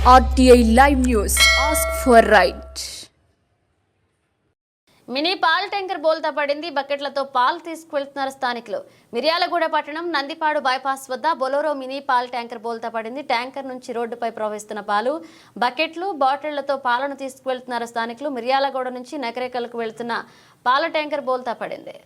RTI Live News. Ask for right. Mini పాల్ tanker బోల్తా పడింది. బకెట్లతో పాలు తీసుకువెళ్తున్నారు స్థానికులు. మిర్యాలగూడ పట్టణం నందిపాడు బైపాస్ వద్ద బొలోరో మినీ పాల్ ట్యాంకర్ బోల్తా పడింది. ట్యాంకర్ నుంచి రోడ్డుపై ప్రవహిస్తున్న పాలు బకెట్లు బాటిళ్లతో పాలను తీసుకువెళ్తున్నారు స్థానికులు. మిర్యాలగూడ నుంచి నకరేకల్కు వెళ్తున్న పాల ట్యాంకర్ బోల్తా పడింది.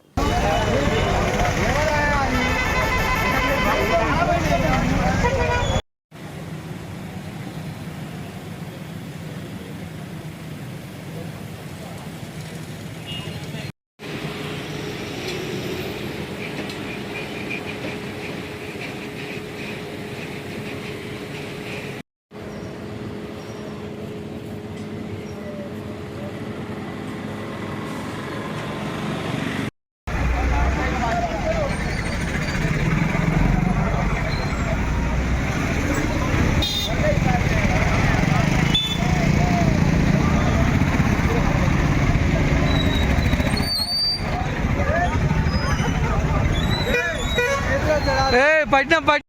పట్టిన పట్టి